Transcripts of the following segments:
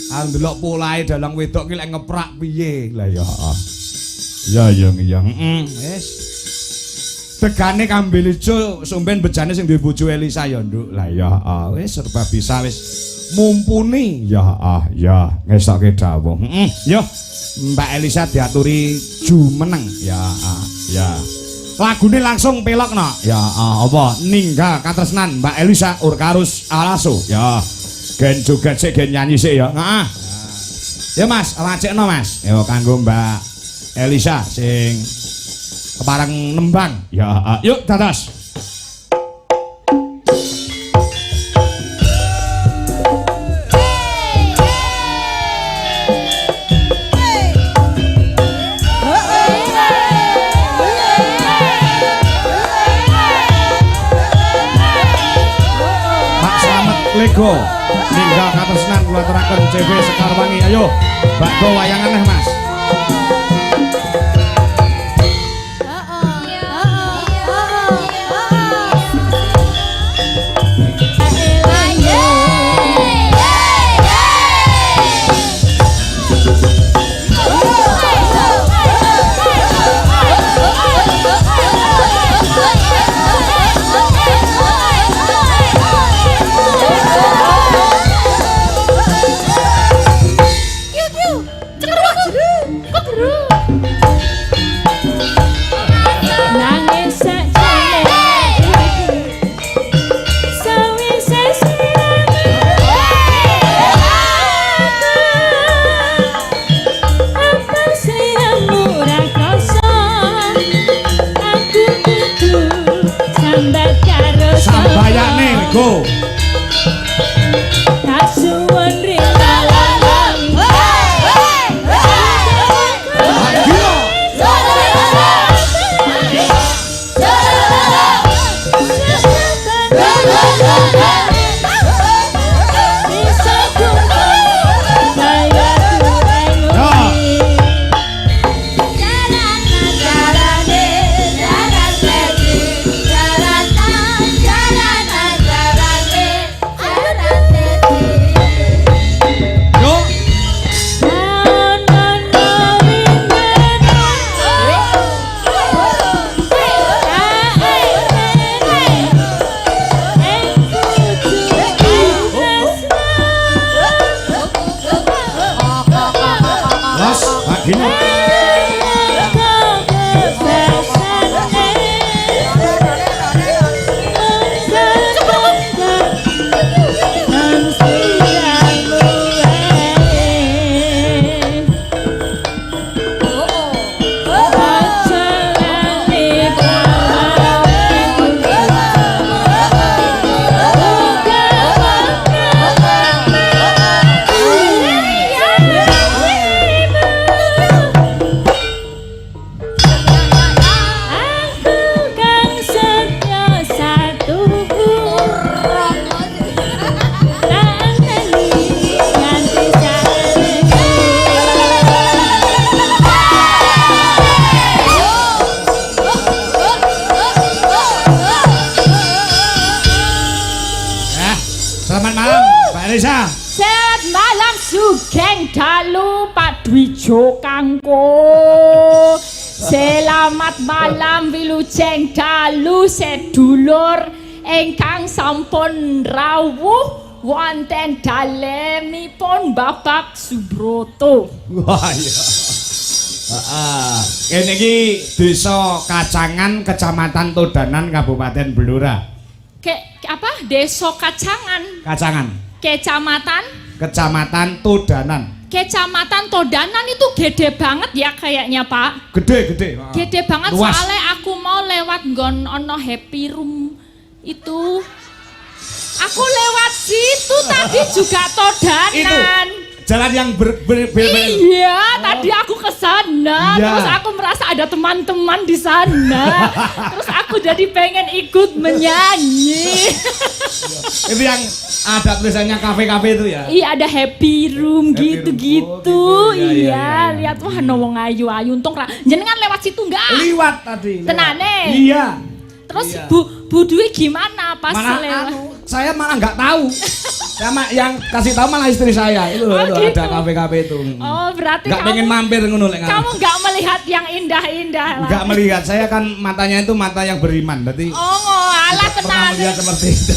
ndelok polahe dalang wedok ki lek ngeprak piye. Lah ya. Ya iya. Wis. Tegane kambil ijo sumben bejane sing duwe bojo Elisa ya, Nduk. Lah ya, wis serba bisa wis mumpuni. Ya, ngesokke dawuh. Yo. Mbak Elisa diaturi jumeneng. Ya. Lagune langsung pelokno. Ya, apa? Ninggal katresnan Mbak Elisa Urkarus Alaso. Ya. Gen joget sik gen nyanyi sik ya. Heeh. Ya Mas, lacekno Mas. Yo kanggo Mbak Elisa sing kepareng nembang. Ya, yuk dados. Pak Slamet Lego ninggal katresnan kula aturaken CV Sekarwangi. Ayo, bakdo wayang aneh Mas. Sambayane go. Selamat malam, Mbak Elisa. Selamat malam Sugeng Dalu Pak Dwijo Kangko. Selamat malam Wilujeng Dalu sedulur ingkang sampun rawuh wonten dalemipun Bapak Subroto. Wah iya. Kene iki Desa Kacangan, Kecamatan Todanan, Kabupaten Blora. Apa? Desa Kacangan. Kacangan. Kecamatan Todanan. Kecamatan Todanan itu gede banget ya kayaknya Pak. Gede. Gede banget. Luas. Soalnya aku mau lewat nggon ono happy room itu. Aku lewat situ tadi juga Todanan. Itu jalan yang Iya, tadi aku ke sana. Iya. Terus aku merasa ada teman-teman di sana. Terus aku jadi pengen ikut menyanyi. Itu yang ada tulisannya kafe-kafe itu ya? Iya, ada happy room gitu-gitu. Iya. Lihat wah no wong ayu-ayu untung jenengan lewat situ enggak? Liwat tadi. Tenane. Iya. Terus iya. Bu Dwi gimana pas Mana lewat? saya malah nggak tahu. Yang kasih tahu malah istri saya. Itu loh, gitu. ada kafe-kafe itu. Oh, berarti Nggak pengen mampir ngono lek. Kamu nggak melihat yang indah-indah lah. Nggak melihat, saya kan matanya itu mata yang beriman. Berarti Oh, alah pernah tenang. melihat seperti itu.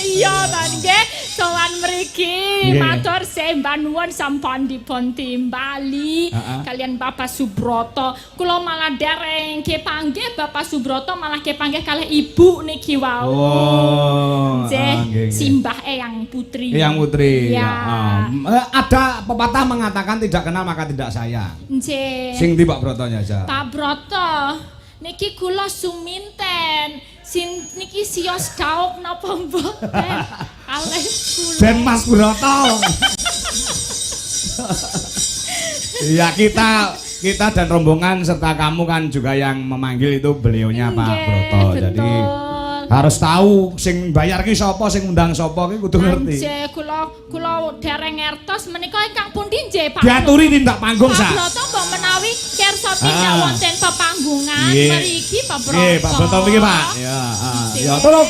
Iya, tadi nggih, sowan mriki Nggih. matur sembah nuwun sampun dipun timbali kalian Bapak Subroto. Kula malah dereng ke panggih Bapak Subroto, malah ke panggih kalih Ibu niki wau. Oh, Nggih, nggih. Simbah Eyang Putri. Eyang Putri. Ya. Ada pepatah mengatakan tidak kenal maka tidak sayang. Nggih. Sing di Pak Brotonya aja. Pak Broto, niki kula suminten. Sin niki sios dauk napa mboten? Kalih kula. Ben Mas Broto. Ya kita dan rombongan serta kamu kan juga yang memanggil itu beliaunya Pak Nggih, Broto. Jadi betul. harus tahu sing bayar ki sapa, sing undang sapa ki kudu ngerti. Nggih, kula dereng ngertos menika ingkang pundi nggih Pak? Diaturi tindak panggung Pak sa. Broto mbok menawi kersa tindak wonten pepanggungan Nggih. mriki Pak Broto. Nggih, Pak Broto mriki, Pak. Ya, ya tolong.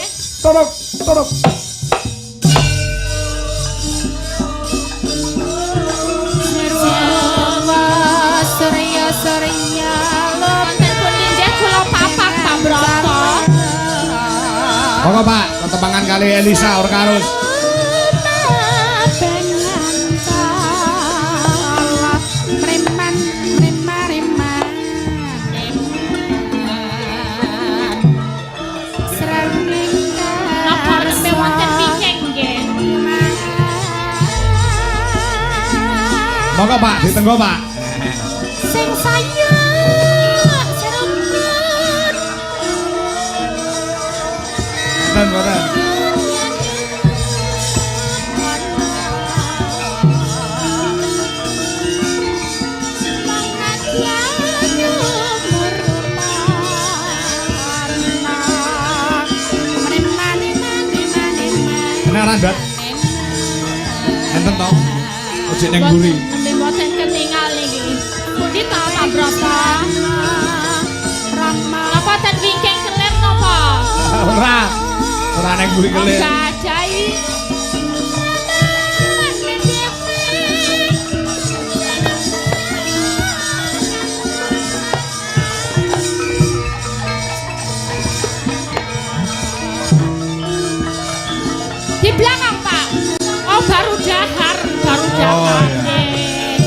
Surya wonten pundi nggih kula papak Pak Broto. Monggo Pak, ketepangan kali Elisa Orkarus. Napa rembe wonten wingking nggih? Monggo Pak, ditenggo Pak. Sing saya seruput. Boten. Beneran, Dat? Enten to? Ojek neng buri. Nembe mboten ketinggal niki. Pundi ta Pak Broto? Napa ten wingking kelir napa? Ora neng buri kelir. Gajai. Di belakang Pak. Oh baru dahar. iya. Nggih.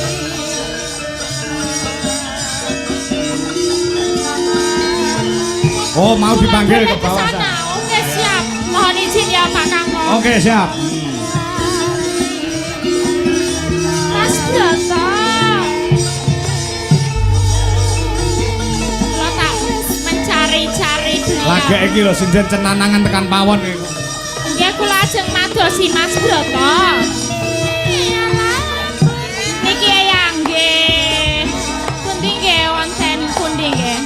Oh, mau dipanggil ke Boleh bawah. sana. Sa. Oke siap. Mohon izin ya Pak Kangmo. Oke, siap. Mas Broto. Lo tak mencari-cari beliau. Lagi iki lho sinjen cenanangan tekan pawon iki. Nggih kula ajeng madosi Mas Broto. Niki Eyang nggih. Pundi nggih wonten pundi nggih?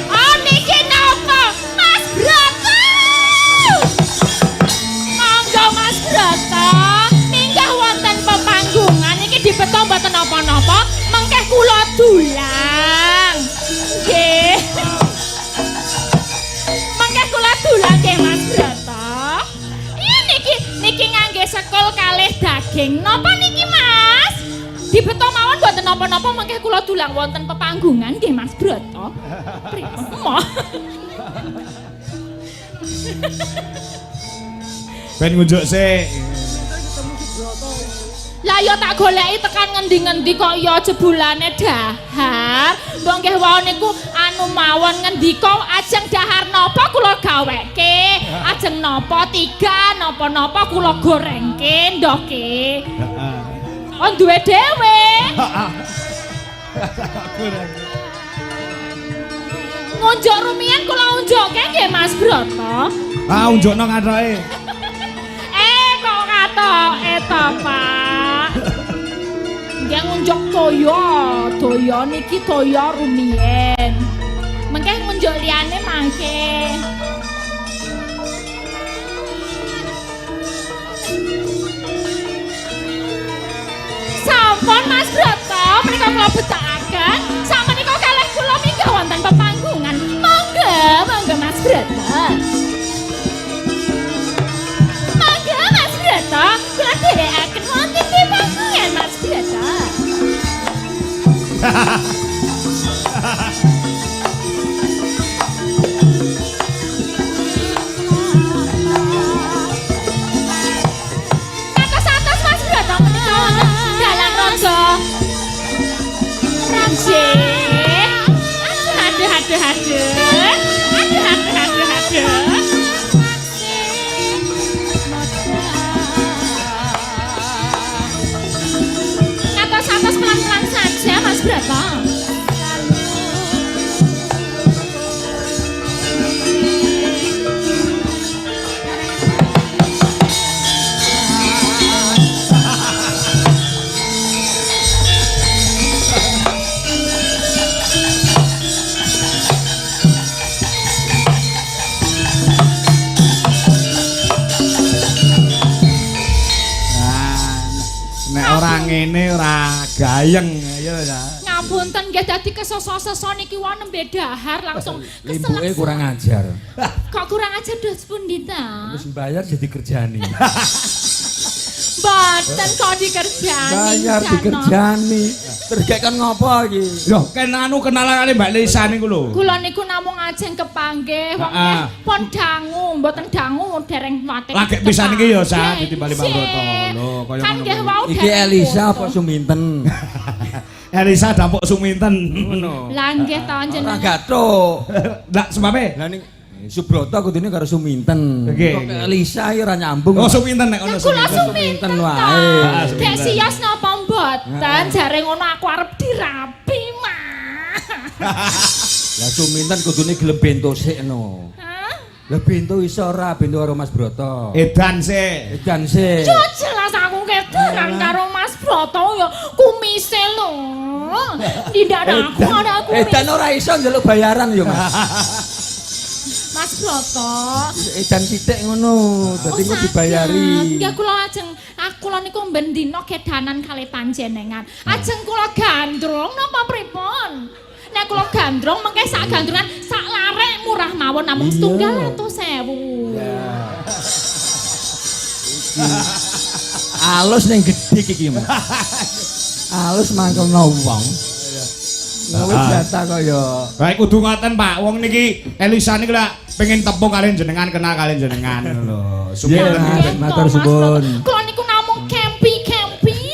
Oh niki napa? Mas Broto. Monggo Mas Broto, minggah wonten pepanggungan iki dibeto mboten napa-napa, mengkeh kula dulang. Nggih. Mengkeh kula dulang nggih Mas Broto. Iya niki ngangge sekul kalih daging. Napa niki Mas? Dibeto mawon mboten napa-napa mengkeh kula dulang wonten pepanggungan nggih Mas Broto. Pripun moh? Ben ngunjuk sik. Lah ya tak goleki tekan ngendi-ngendi kok ya jebulane dahar. Mbok nggih wae niku anu mawon ngendika ajeng dahar napa kula gaweke. Ajeng napa tiga napa-napa kula gorengke ndohke. Oh duwe dhewe. Ngunjuk rumiyin kula unjukke nggih Mas Broto. Unjukno kathoke. Kok katoke to, Pak? Nggih ngunjuk toya niki toya rumiyin. Mengke ngunjuk liyane mangke. Sampun Mas Broto, menika kula betakaken. Boten, sakmenika kalih kula minggah wonten pepanggungan. Monggo Mas Broto. Monggo Mas Broto, kula dherekaken wonten pepanggungan Mas Broto. Atas Mas Broto menika wonten dalang raja. Aduh. Atas pelan-pelan saja Mas Broto. Ora ngene ora gayeng ya ya. Ngapunten nggih dadi kesoso-soso niki wau nembe dahar langsung Ibuke kurang ajar. Kok kurang aja dos pundi ta? Wis bayar jadi kerjani. Boten kok dikerjani. Bayar dikerjani. Terus gek kon ngopo iki? Lho, ken anu kenalan kali Mbak Lisa niku lho. Kula niku namung ajeng kepanggih wong pon dangu, mboten dangu dereng mate. Lagi pisan iki ya Sa ditimbali Pak Broto. Lho, kaya kan nggih wau Iki Elisa apa Suminten? Elisa dapuk Suminten. Ngono. Lah nggih ta Ora jenengan. gathuk. Lah sebabe? Lah ning Subroto kudune karo Suminten. Oke. Kok Elisa iki ora nyambung. Oh Suminten nek ono Kula Suminten. Suminten wae. Dek sias napa mboten jare ngono aku arep dirapi mah. Lah Suminten kudune gelem bento sikno. Hah? Lah bento iso ora bento karo Mas Broto. Edan sih. Edan sih. Yo jelas aku keteran karo Mas Broto ya kumise lho. Tidak ada kumis. Edan ora iso njaluk bayaran yo Mas. Mas Broto. Edan sithik ngono, dadi kok dibayari. Enggak kula ajeng kula niku mben dina kedanan kali panjenengan. Ajeng kula gandrung napa pripun? Nek kula gandrung mengke sak gandrungan sak larek murah mawon namung 700.000. Alus ning gedhe iki Mas. Alus mangkelno wong. Wis jatah kaya. Baik kudu ngoten Pak, wong niki Elisa niki lak pengen tepung kalian jenengan kenal kalian jenengan lho. Iya, Suminten. matur suwun. Kula niku namung kempi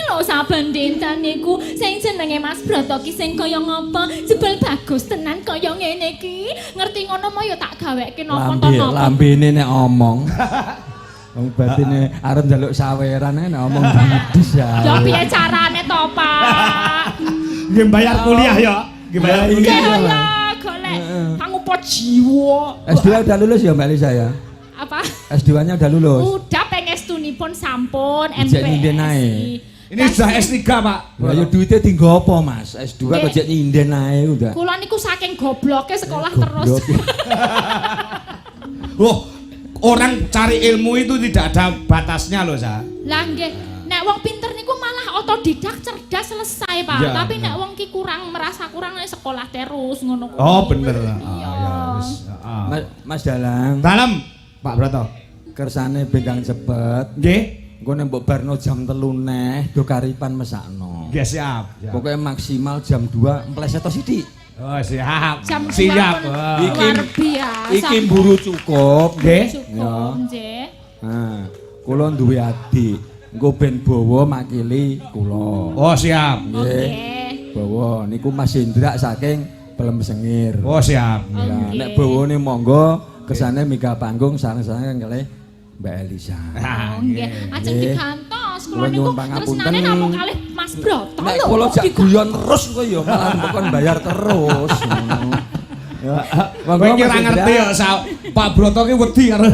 lho saben dinten niku sing jenenge Mas Broto ki sing kaya ngapa jebul bagus tenan kaya ngene iki. Ngerti ngono mo ya tak gaweke napa to napa. Lambene nek omong. Wong batine arep njaluk saweran nek omong bidis ya. Ya piye carane to, Pak? Nggih bayar kuliah ya. Nggih bayar Iya, kuliah. Ya ya golek pangupa jiwa. S2 udah lulus ya Mbak Lisa ya? Apa? S2-nya udah lulus. Udah pengestunipun sampun Ijek nyinden ae. MPSI. Ini sudah S3 Pak. Lah ya duitnya tinggal apa Mas? S2 kok jek nyinden ae udah. Kula niku saking gobloke sekolah terus. Oh, orang cari ilmu itu tidak ada batasnya loh, Sa. Lah nggih, nek wong pinter niku malah otodidak cerdas selesai, Pak. Ya, Tapi nek wong ki kurang merasa kurang sekolah terus ngono kuwi. Oh, bener. Iya. Ya wis. Mas Dalang, Dalam, Pak Broto. kersane bengkang cepet. Nggih. Engko nek mbok barno jam 3 neh do karipan mesakno. Nggih siap. Pokoknya maksimal jam 2 meleseto sithik. Oh, siap. Jam Siap. dua pun Wah. luar biasa. Iki mburu cukup. Nggih. Cukup, nggih. Nah, kula duwe adik. Engko ben bawa makili kula. Oh, siap. Nggih. Bawa niku Mas Indra saking Pelem Sengir. Oh, siap. Ya, Nggih. nek bawane monggo kesane mika panggung sareng-sareng kalih Mbak Elisa. Oh, nggih. Ajeng Nggih. digantos. Kula Kula niku nyuwun pangapunten. tresnane namung kalih Mas Broto Nek lho. kula jak Digantos. guyon terus kok ya malah bukan bayar terus. Ya, Kowe iki ora ngerti ya, Sa. Pak Broto ki wedi karo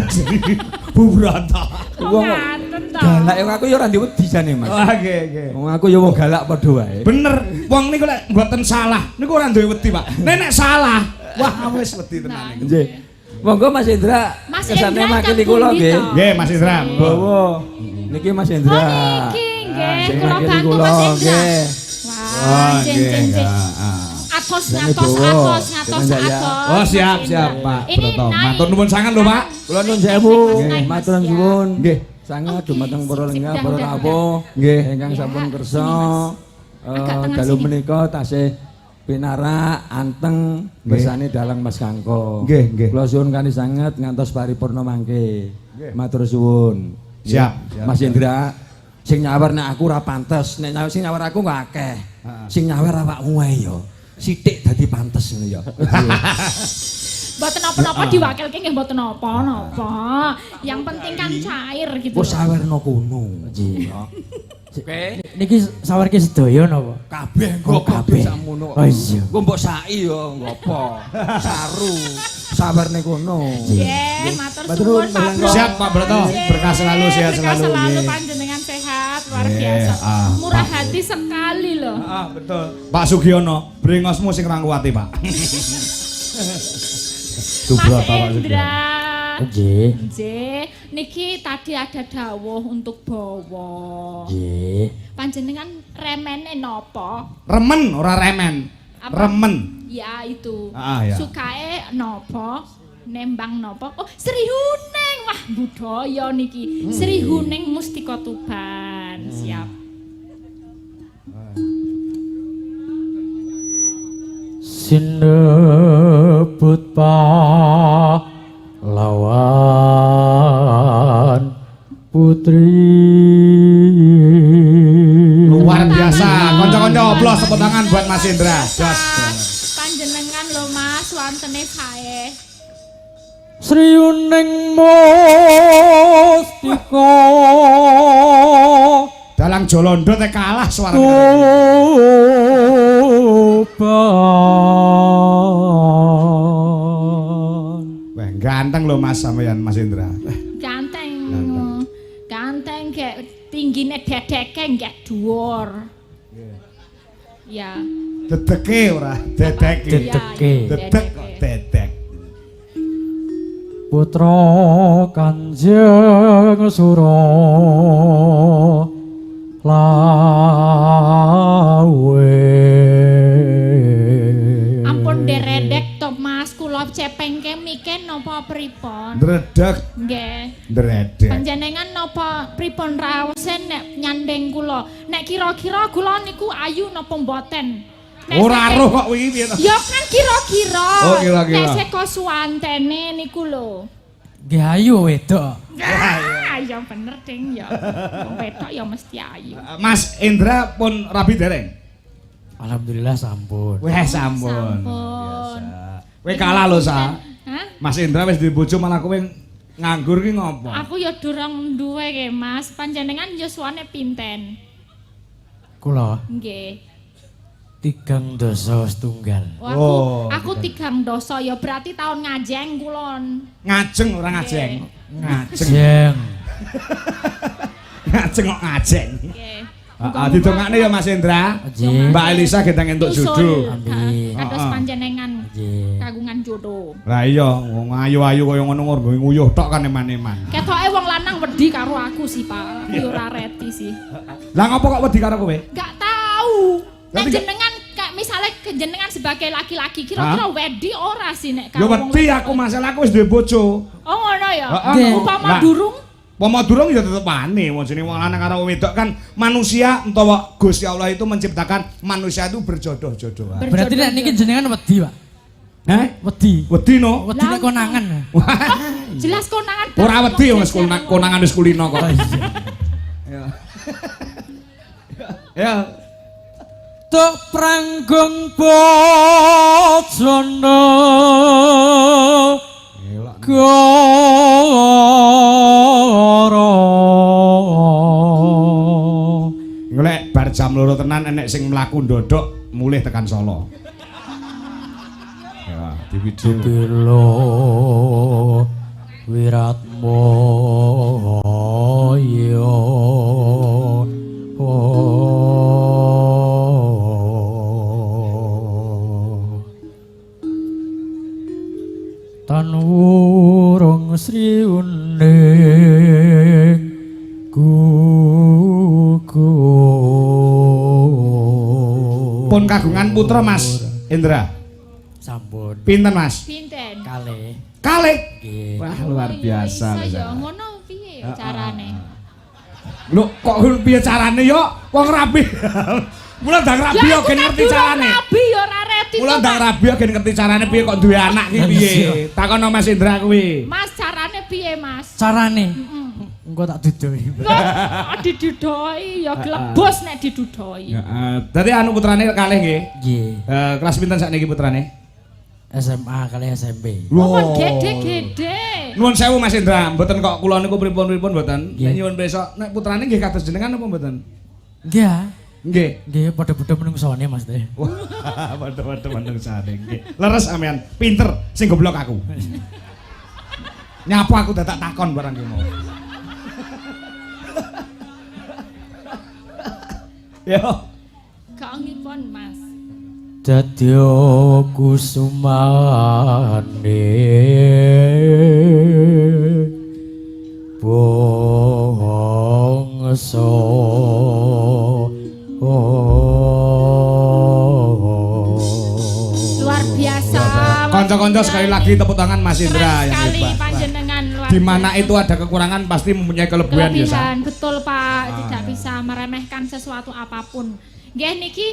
Bu Broto. Wong ngaten to. Galak aku ya ora ndek wedi jane Mas. Wah, nggih, nggih. Wong aku ya wong galak padha wae. Bener, wong niku lek mboten salah, niku ora duwe wedi, Pak. Nek salah, wah wis wedi tenan niku. Nggih. Monggo Mas Indra, Mas kesane Indra makili ingkang kula pundi nggih. to? Nggih, Mas Indra. Bawa. Niki Mas Indra. Oh niki nggih, Sing kula makili bantu kula, Mas Indra. nggih. Wah, Jeng. Atos ngatos. Oh, siap, Pak Broto. Matur nuwun sanget lho, Pak. Kula nuwun sewu. Nggih, Matur Mas, nuwun. Nggih. Sanget dumateng para lenggah, Sip, para dah. rawuh Nggih. ingkang Ya, sampun kersa sini, Mas. Agak tengah dalu sini. menika tasih pinarak anteng bersani dalang Mas Kangko. Nggih. Kula suwun kanthi sanget ngantos paripurna mangke. Matur suwun. Siap. Mas Indra, sing nyawer nek aku ora pantes, nek sing nyawer aku kok akeh. Sing nyawer awakmu wae ya. Sithik dadi pantes ngono ya. Mboten napa-napa diwakilke nggih mboten napa-napa. Yang penting kan cair gitu. Wis sawerno kono. Nggih. Niki sawerke sedaya napa? Kabeh Oh, kabeh. sakmono. Oh iya. Engko mbok saki ya ngopo. Saru sawerne kono. Nggih, matur Matur suwun nuwun, Pak Mas Bro. Siap, Pak Broto. Berkah selalu, sehat Berkah selalu, selalu nggih. panjenengan sehat luar Nggih, biasa. Murah Pak. hati sekali loh. Betul. Pak Sugiono, brengosmu sing ra kuwati, Pak. Mas Subroto, Pak Sugiono. Indra. Nggih. Nggih, niki tadi ada dawuh untuk bawa. Nggih. Panjenengan remene nopo? Remen ora remen. Apa? Remen. Ya itu. Ya. Sukae nopo? Nembang nopo? Oh, Sri Huneng. Wah, budaya niki. Sri Huneng Mustika Tuban. Siap. Sinebut pahlawan putri. Luar biasa. Kanca-kanca oplos tepuk tangan buat Mas Indra. Jos. Panjenengan lho Mas, wantene sae. Sri Uning Mustika Dalang Jolondo teh kalah suara. Tuban. Wah, ganteng lho Mas sampeyan Mas Indra. Ganteng. Ganteng kayak tinggine dedeke nggak dhuwur. Ya. Dedeke ora, dedeke. Dedeke. Dedek kok dedek. Putra Kanjeng Suralawe. Ampun deredek to Mas, kula cepengke miken napa pripun? Dredeg, Nggih. dredeg. Panjenengan napa pripun raosen nek nyandeng kula? Nek kira-kira kula niku ayu napa mboten? Nek Ora saking- roh kok wingi piye to? Ya kan kira-kira. Oh, kira-kira. Nek seko suwantene niku lho. Nggih ayu wedok. Ah, ya bener ding ya. Wong wedok ya mesti ayu. Mas Indra pun rabi dereng. Alhamdulillah sampun. Weh sampun. Sampun. Kowe kalah lho sa. Hah? Mas Indra wis dibojo malah kowe nganggur ki ngopo? Aku ya durung duwe ke Mas. Panjenengan yuswane pinten? Kula Nggih. 3 Oh, Oh, aku 3 dosa ya berarti tahun ngajeng kulon. Ngajeng ora ngajeng. Ngajeng. Jeng. Ngajeng kok ngajeng. Nggih. Didongakne ya Mas Indra. Nggih. Mbak Elisa gedang entuk jodoh. Amin. Kados panjenengan Nggih. kagungan jodoh. Lah iya, wong ayu-ayu kaya ngono nggo nguyuh tok kan eman-eman. Ketoke wong lanang wedi karo aku sih, Pak. Aku ya ora reti sih. Lah ngopo kok wedi karo kowe? Gak tahu. Nek Berarti jenengan kayak misalnya jenengan sebagai laki-laki kira-kira wedi ora sih nek Ya karo wong wedi lanang? aku masalah aku wis duwe bojo. Oh ngono ya. Heeh. Upama Lah. durung Pomo durung ya tetep wani, wong jenenge wong lanang karo wedok kan manusia utawa Gusti Allah itu menciptakan manusia itu berjodoh-jodohan. Berarti nek niki jenengan wedi, Pak. Heh? Wedi. Wedi no. Wedi nek konangan. jelas konangan. Ora wedi wong wis konangan wis kulino kok. Ya. Ya. Tuk pranggung bojone goro. Golek bar jam 2 tenan enek sing mlaku ndodok mulih tekan Solo. Ya, di video. Bilo Wiratmoyo tan wurung Sri Uning gugur dipun kagungan putra Mas Indra. Sampun. Pinten Mas? Pinten? Kalih. Kalih. Nggih. Wah, luar biasa. Iso lho. ya ngono piye carane? Lho, kok piye carane yo? Wong rabi. Mula ndang rabi yo gen ngerti carane. Rabi yo ora reti. Mula ndang rabi yo gen ngerti carane piye kok duwe anak ki piye. Takono Mas Indra kuwi. Mas carane piye, Mas? Carane. Engko tak dudoi. Kok didudoi ya glebos nek didudoi. Heeh. Dadi anu putrane kalih nggih. Nggih. Kelas pinten sakniki putrane? SMA kali SMP. Kok gede-gede. Nuwun sewu Mas Indra, mboten kok kula niku pripun-pripun mboten. Nggih. Nek nyuwun besok nek putrane nggih kados jenengan apa mboten? Nggih. Nggih. Nggih padha-padha menungsone Mas teh. Wah, padha-padha menungsane nggih. Leres sampean, pinter sing goblok aku. Nyapu aku dadak takon barang ki mau. Yo. Kaangipun, Mas. Dadya kusumane bangsa Luar biasa. Kanca-kanca sekali lagi tepuk tangan Mas Indra yang sekali hebat. panjenengan luar Di mana biasa. itu ada kekurangan pasti mempunyai kelebihan ya. Sa? Kelebihan, betul Pak, tidak bisa meremehkan sesuatu apapun. Nggih niki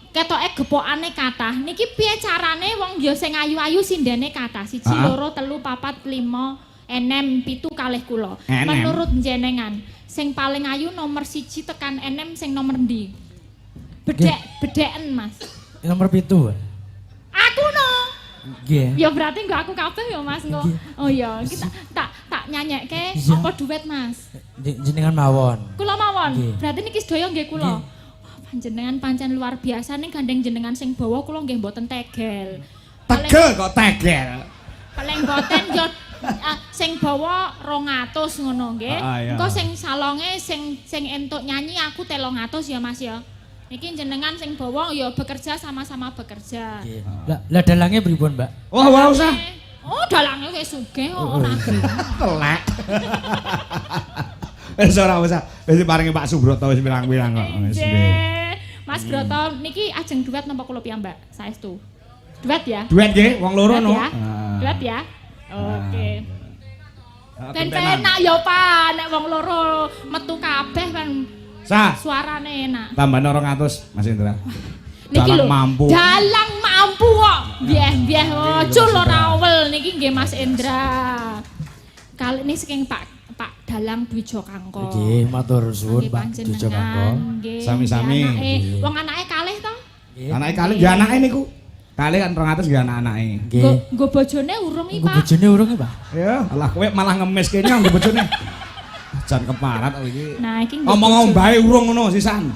ketoke gepokane kathah. Niki piye carane wong ya sing ayu-ayu sindene kathah. 1 2 3 4 5 6 7 kalih kula. Menurut jenengan, sing paling ayu nomor 1 tekan 6 sing nomor ndi? Bedeken Mas. nomor 7. Aku no. Nggih. Ya berarti enggak aku kabeh ya Mas engko. Oh iya, kita tak nyanyekke Iya. apa duet Mas? Jenengan mawon. Kula mawon. Nggih. Berarti niki sedaya nggih kula. Nggih. Wah, panjenengan pancen luar biasa ning gandeng jenengan sing bawa kula nggih mboten tegel. Tegel kok tegel. Paling mboten yo sing bawa 200 ngono nggih. Iya. Engko sing salonge sing entuk nyanyi aku 300 ya Mas ya. Niki jenengan sing bawa ya bekerja sama-sama bekerja. Nggih. Lah dalange pripun, Mbak? Wah, ora usah. Oh, dalange wis sugih kok ora. Telek. Wis ora usah. Wis paringi Pak Subroto wis pirang-pirang kok. Wis nggih. Nggih. Mas Broto niki ajeng duet napa kula piyambak? Saestu. Duet ya? Duet nggih, wong loro no. Ya? Duet ya? Oke. Ben penak ya Pak, nek wong loro metu kabeh kan Sa, suarane enak. tambah 200 Mas Indra. Niki Dalang lho, mampu. dalang mampu kok. Bieh-bieh ocul ora awel niki nggih Mas Indra. Kali ini saking Pak Dalang Dwijo Kangko. Nggih, matur suwun Nggih, Pak panjenengan, Dwijo Kangko. nggih. Sami-sami. Anake, wong anake kalih to? Nggih. Anake kali ya anake niku. Kali kan 200 ya anak-anake. Nggih. Nggo bojone urung iki, Nggo Pak. bojone urung Pak? Ya, alah kowe malah ngemis kene nggo bojone. Jan keparat kok iki. Nah, iki nggo Omong-omong bojone. bae urung ngono sisan.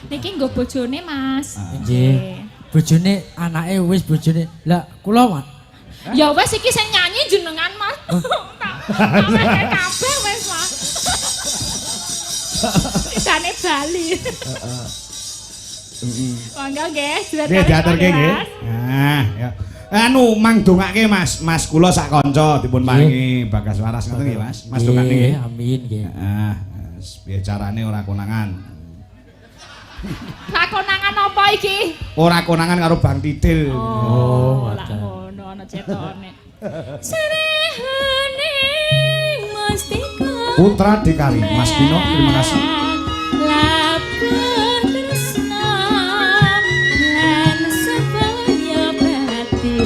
Niki nggo bojone, Mas. Nggih. Bojone anake wis bojone. Lah kula Mas. Ya wes iki sing nyanyi jenengan, Mas. Tak wehe kabeh wes, Mas. Tidane Bali. Mangga nggih, duet Nggih kali diaturke Mas. nggih. Nah, ya. Anu mang dongake Mas, Mas kula sak kanca dipun paringi bagas waras ngoten nggih Mas. Mas dongake nggih. Nggih, amin nggih. Heeh, piye carane ora konangan. Lah konangan apa iki? Ora konangan karo Bang Titil. Oh, lah ngoten. ngono ana cetone. Serehane mesti Putra Dikari, Mas Dino, terima kasih. Lapar tresna lan sebaya bati.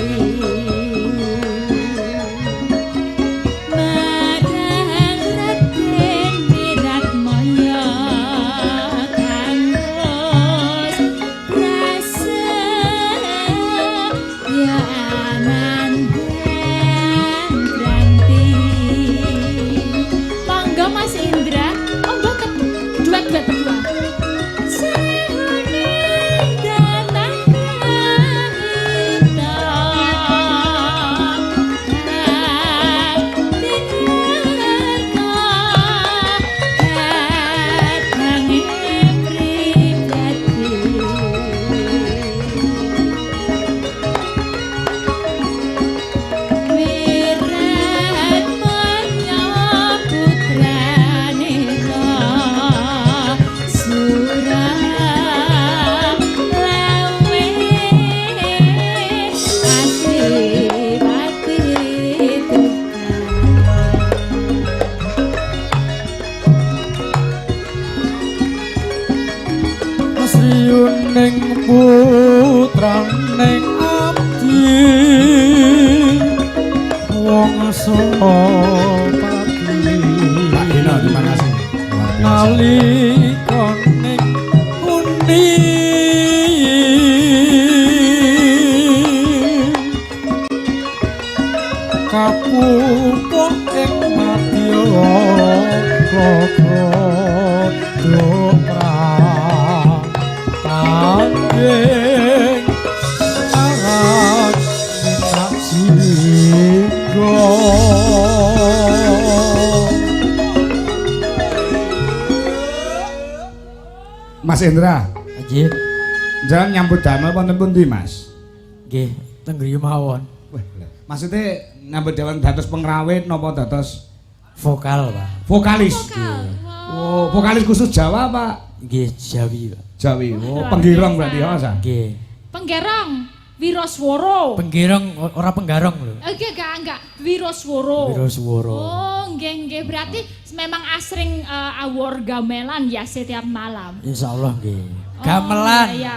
Marang Raden Wiratmaya kangros rasa ya aman dan Granti. Monggo Mas Indra, oh mboten Pak Dino, terima kasih. Luar biasa. nalikane undi kapupuk ing madya loka dopra tanggeng arat minat singgo. Mas Indra, Nggih. jangan nyambut damel wonten pundi, Mas? Nggih, teng griya mawon. Wah, maksudnya nyambut damel dados pengrawit napa dados Vokal, Pak. vokalis? Vokal. Oh, vokalis khusus Jawa, Pak? Nggih, Jawi, Pak. Jawi. Oh, penggirong berarti ya, Mas? Nggih. Penggerong, Wiroswara. Penggerong ora penggarong lho. Enggak, Wiroswara. Wiroswara. Oh, nggih. Berarti memang asring awor gamelan ya setiap malam. Insyaallah nggih. Oh, Gamelan. Iya.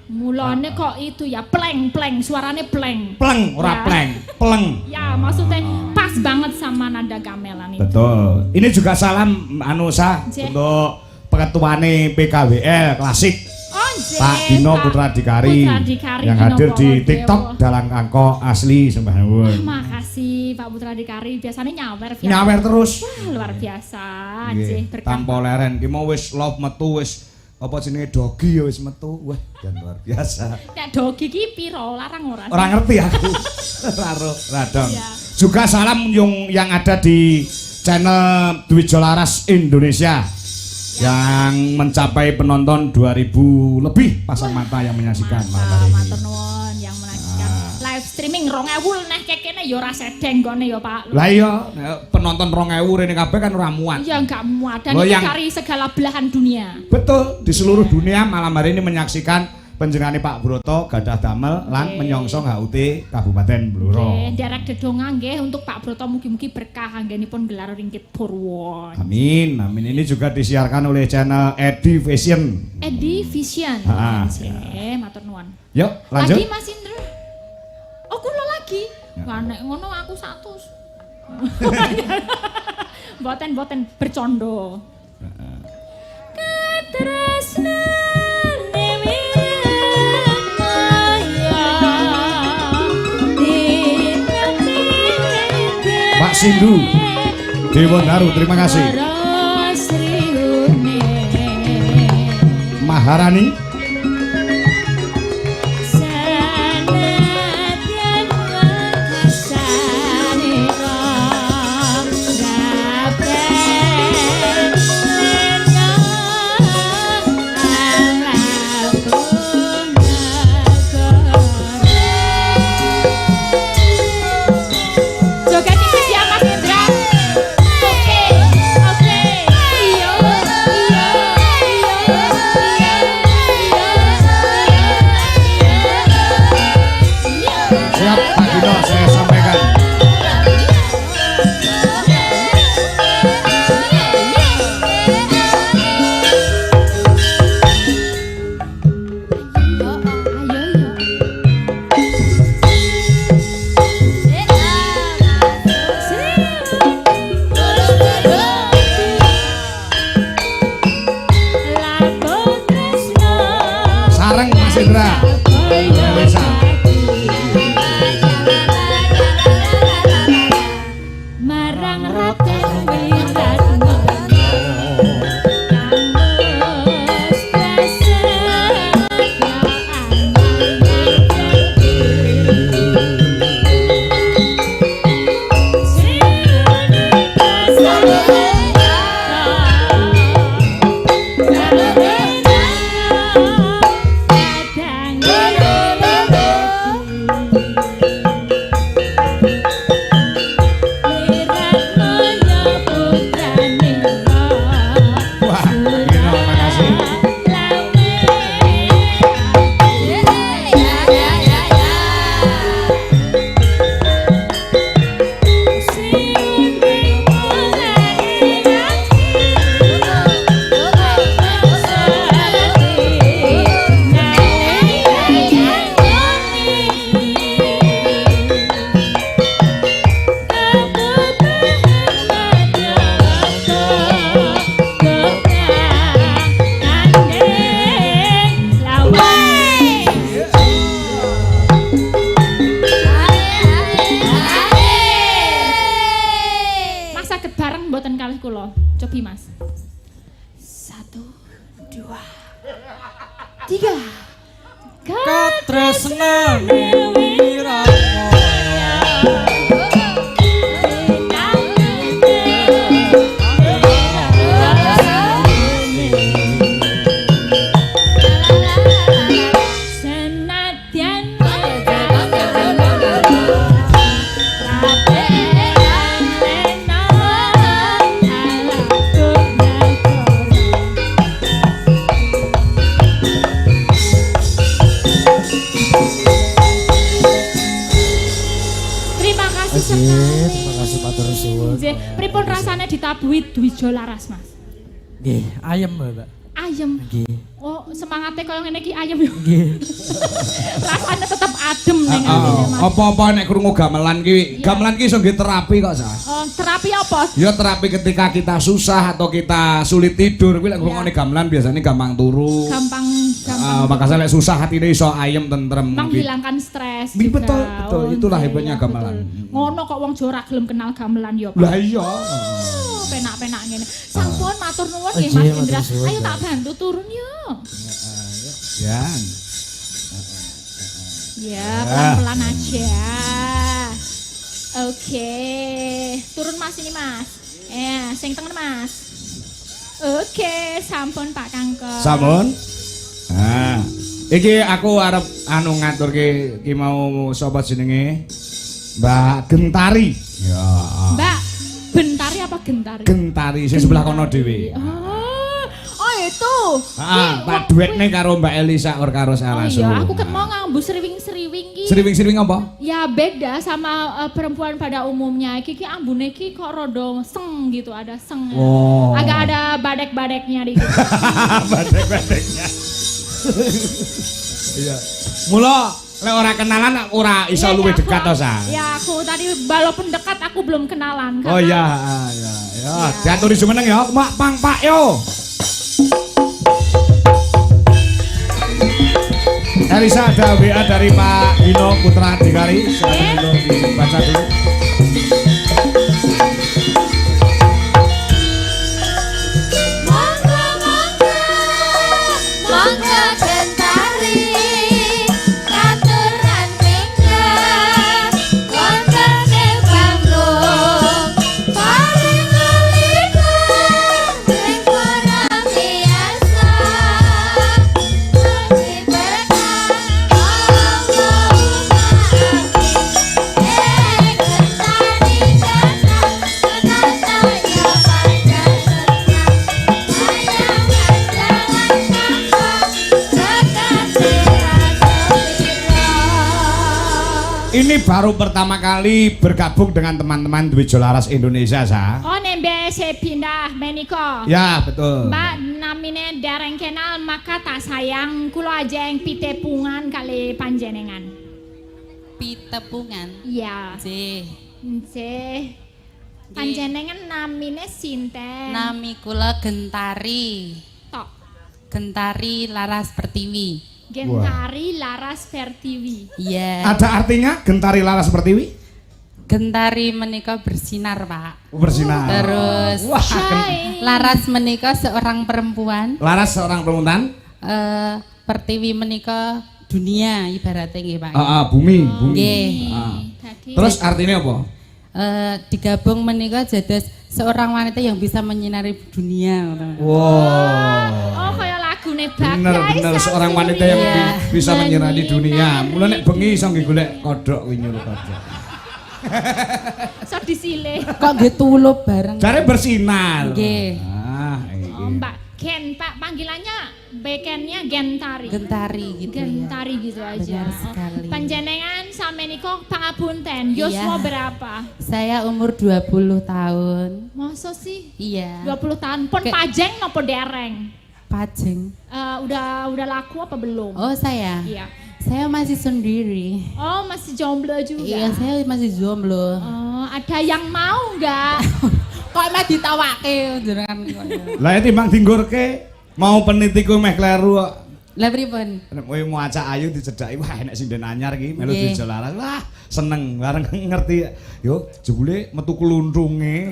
Mulane kok itu ya pleng, suarane pleng. Pleng, ora Ya. pleng. Ya, maksudnya pas banget sama nada gamelan itu. Betul. Ini juga salam Anusa Nggih. untuk peketuane PKWL klasik Oh, nggih, Pak Dino Pak Putra Dikari Putra Dikari, yang Dino hadir di Bawodewo. TikTok dalam angko asli sembah nuwun. Makasih Pak Putra Dikari, biasanya nyawer. Nyawer terus. Wah, luar biasa. Nggih, Nggih, berkah. tanpa leren ki mau wis love metu wis apa jenenge dogi ya wis metu. Wah, dan luar biasa. Nek dogi ki piro larang ora? Orang ngerti aku. Raro, radong. Iya. Juga salam yang ada di channel Dwi Jolaras Indonesia yang mencapai penonton 2000 lebih pasang mata yang menyaksikan malam hari ini. Matur nuwun yang menyaksikan live streaming 2000 neh kekene ya ora sedeng gone ya Pak. Lah iya, penonton 2000 rene kabeh kan ora muat. Iya enggak muat dan Loh, itu yang- dari segala belahan dunia. Betul, di seluruh dunia malam hari ini menyaksikan panjenengane Pak Broto gadah damel lan Oke. menyongsong HUT Kabupaten Blora. Nggih, derek dedonga nggih untuk Pak Broto mugi-mugi berkah anggenipun gelar ringgit Purwo. Amin, amin. Ini juga disiarkan oleh channel Edi Vision. Edi Vision. Ah, Nggih, matur nuwun. Yuk, lanjut. Lagi Mas Indra. Oh, kula lagi. Wah, nek ngono aku 100. Boten bercondo. Katresnane wirid maya dinati Pak Sindu, Dewa Daru, terima kasih. Rasriune Maharani, sanadyan wakasanira dapen lena alapun joget tipis ya Mas Indra. Oke. Iya. siap Pak Dino, saya sampaikan. Sareng Mas Indra. Bisa. kalih kula. Cobi Mas. 1 2 3 katresnane wirata terima kasih matur suwun. Nggih, pripun rasane ditabuhi Dwijo Laras, Mas? Nggih, ayem, Mbak. Ayem. Nggih. Oh, semangatnya kaya ngene iki ayem yo. Nggih. Rasane tetep adem ning atine, Mas. Apa-apa nek krungu gamelan ki, gamelan ki iso nggih terapi kok, Sa. Oh, terapi apa? Ya terapi ketika kita susah atau kita sulit tidur, kuwi lek ngrungokne gamelan biasanya gampang turu. Gampang Makanya lek susah hatine iso ayem tentrem. menghilangkan stres. Betul, juga. betul. Itulah hebatnya iya, gamelan. betul. Ngono kok wong Jawa ora gelem kenal gamelan yo, Pak. Lah iya. Oh, penak-penak ngene. Sampun matur nuwun nggih Oke, Mas matur Indra. suwun, Ayo tak Mbak. bantu turun yo. Ya. Ya, pelan-pelan aja. Oke. Turun Mas ini, Mas. Sing tengen, Mas. Oke, sampun Pak Kangkong. Sampun. Nah, iki aku arep ngaturke ki mau sapa jenenge? Mbak Gentari. Ya. Mbak, Bentari apa Gentari? Gentari sing sebelah kono dhewe. Oh itu. Pak duetne karo Mbak Elisa or karo Oh saya iya, langsung. aku kan mau ngambu seriwing-seriwing ki. Seriwing-seriwing apa? Ya beda sama perempuan pada umumnya. Ki ambune ki kok rodo seng gitu, ada seng. Oh. Agak ada badek-badeknya dikit. Badek-badeknya. Iya. Mula lek ora kenalan ora iso Iya, luwih aku- dekat to, Sa. Ya aku tadi walaupun dekat aku belum kenalan. Oh iya, ya. Diaturi jumeneng ya, Mak Pang Pak yo. Elisa ada WA dari Pak Dino Putra Dikari. Silakan untuk dibaca dulu. Monggo Gentari katuran minggat kontane panggung paring lalikan ning para biasa sing berkah monggo Gentari Ini baru pertama kali bergabung dengan teman-teman Dwijo Laras Indonesia, Sa. Oh nembe saya pindah meniko. Ya, betul. Mbak namine dereng kenal maka tak sayang kula aja yang pitepungan kali panjenengan. Pitepungan. Iya. Nggih. Nggih. Panjenengan namine sinten? Nami kula Gentari. Tok. Gentari Laras Pertiwi. Gentari Laras Pertiwi. Iya. Ada artinya Gentari Laras Pertiwi? Gentari menika bersinar, Pak. Bersinar. Terus Wah, Hai. Laras menika seorang perempuan. Laras seorang perempuan. Pertiwi menika dunia ibaratnya nggih, Pak. Bumi. Nggih. Tadi Terus artinya apa? Digabung menika jados seorang wanita yang bisa menyinari dunia. Wow. Oh kaya lagune Bagai. Bener seorang wanita yang Iya. bisa menyinari dunia. Mula nek bengi iso nggih golek kodhok kuwi nyuruh kodhok. So disile. Kok nggih tulup bareng. Jare bersinar. Nggih. Iki. Oh Mbak Gen Pak, panggilannya bekennya Gentari. Gentari gitu ya. Gentari gitu aja. Benar sekali. Panjenengan sameniko pangapunten. Yoswa Iya. berapa? Saya umur 20 tahun. Masa sih? Iya. 20 tahun. Pon pajeng nopo dereng? Pajeng. Udah laku apa belum? Oh, saya. Iya. Saya masih sendiri. Oh, masih jomblo juga. Iya, saya masih jomblo. Oh, ada yang mau nggak? Kok mah ditawake jenengan kok. Lah ya timbang dinggurke mau penitiku meh kleru kok. Lah pripun? Nek kowe mau acak ayu dicedhaki wah enek sinden anyar iki melu Nggih. Dwijo Laras. Wah, seneng bareng ngerti yo jebule metu kluntrunge.